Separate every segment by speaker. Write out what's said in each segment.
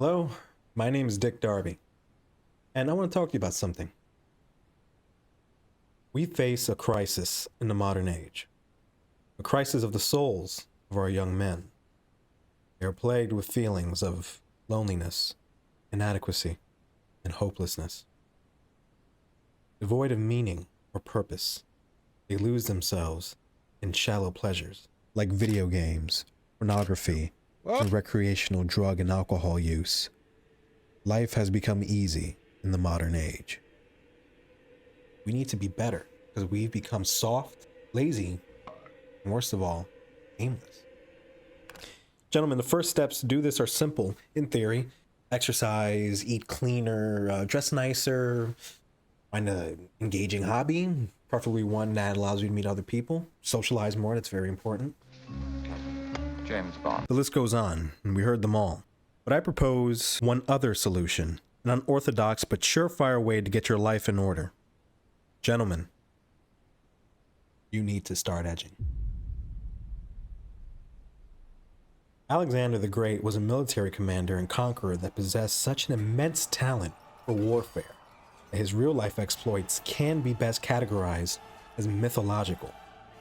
Speaker 1: Hello, my name is Dick Darby, and I want to talk to you about something. We face a crisis in the modern age, a crisis of the souls of our young men. They are plagued with feelings of loneliness, inadequacy, and hopelessness. Devoid of meaning or purpose, they lose themselves in shallow pleasures like video games, pornography, and recreational drug and alcohol use. Life has become easy in the modern age. We need to be better because we've become soft, lazy, and worst of all, aimless. Gentlemen, the first steps to do this are simple in theory. Exercise, eat cleaner, dress nicer, find an engaging hobby, preferably one that allows you to meet other people, socialize more, that's very important.
Speaker 2: James Bond.
Speaker 1: The list goes on, and we heard them all. But I propose one other solution, an unorthodox but surefire way to get your life in order. Gentlemen, you need to start edging. Alexander the Great was a military commander and conqueror that possessed such an immense talent for warfare that his real-life exploits can be best categorized as mythological.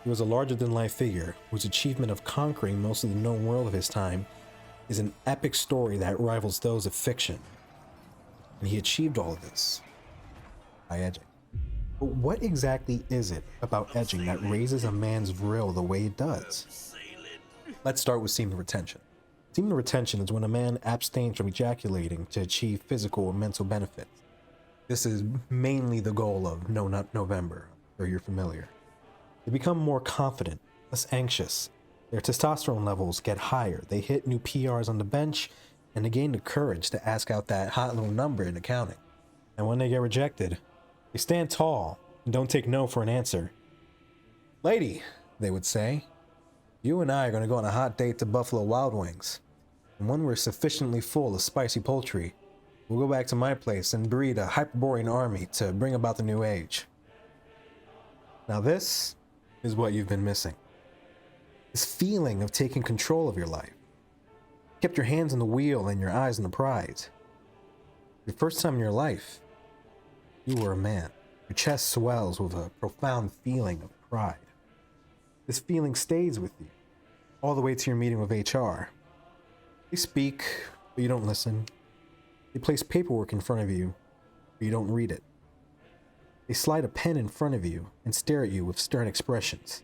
Speaker 1: He was a larger-than-life figure whose achievement of conquering most of the known world of his time is an epic story that rivals those of fiction. And he achieved all of this by edging. But what exactly is it about edging that raises a man's vril the way it does? Let's start with semen retention. Semen retention is when a man abstains from ejaculating to achieve physical or mental benefits. This is mainly the goal of No Nut November, or you're familiar. They become more confident, less anxious. Their testosterone levels get higher. They hit new PRs on the bench, and they gain the courage to ask out that hot little number in accounting. And when they get rejected, they stand tall and don't take no for an answer. Lady, they would say, you and I are going to go on a hot date to Buffalo Wild Wings. And when we're sufficiently full of spicy poultry, we'll go back to my place and breed a Hyperborean army to bring about the new age. Now this is what you've been missing. This feeling of taking control of your life. You kept your hands on the wheel and your eyes on the prize. The first time in your life, you were a man. Your chest swells with a profound feeling of pride. This feeling stays with you all the way to your meeting with HR. They speak, but you don't listen. They place paperwork in front of you, but you don't read it. They slide a pen in front of you and stare at you with stern expressions.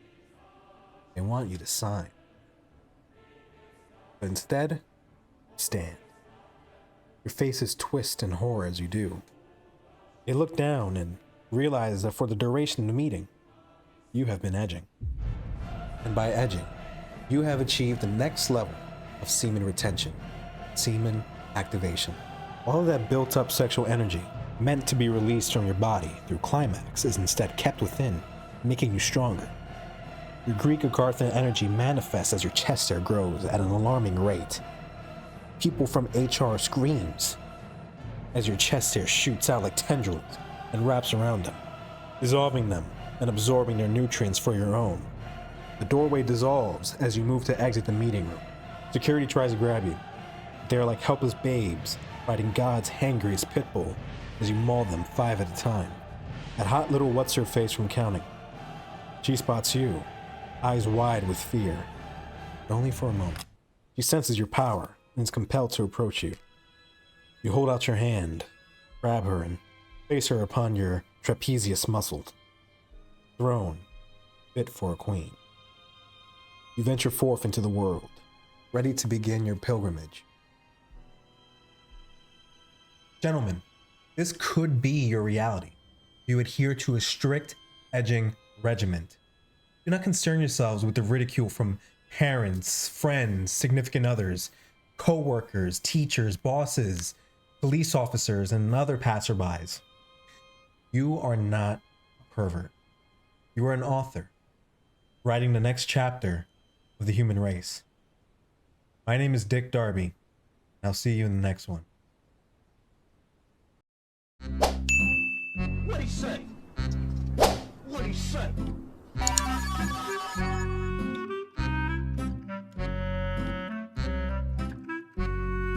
Speaker 1: They want you to sign. But instead, you stand. Your faces twist in horror as you do. They look down and realize that for the duration of the meeting, you have been edging. And by edging, you have achieved the next level of semen retention, semen activation. All of that built-up sexual energy meant to be released from your body through climax is instead kept within, making you stronger. Your Greek Agartha energy manifests as your chest hair grows at an alarming rate. People from HR screams as your chest hair shoots out like tendrils and wraps around them, dissolving them and absorbing their nutrients for your own. The doorway dissolves as you move to exit the meeting room. Security tries to grab you. They're like helpless babes fighting God's hangriest pit bull as you maul them 5 at a time. That hot little what's-her-face from counting. She spots you, eyes wide with fear, but only for a moment. She senses your power and is compelled to approach you. You hold out your hand, grab her, and place her upon your trapezius muscles. Throne, fit for a queen. You venture forth into the world, ready to begin your pilgrimage. Gentlemen, this could be your reality. You adhere to a strict edging regiment. Do not concern yourselves with the ridicule from parents, friends, significant others, co-workers, teachers, bosses, police officers, and other passerbys. You are not a pervert. You are an author, writing the next chapter of the human race. My name is Dick Darby. I'll see you in the next one.
Speaker 3: What'd he say? What'd he say?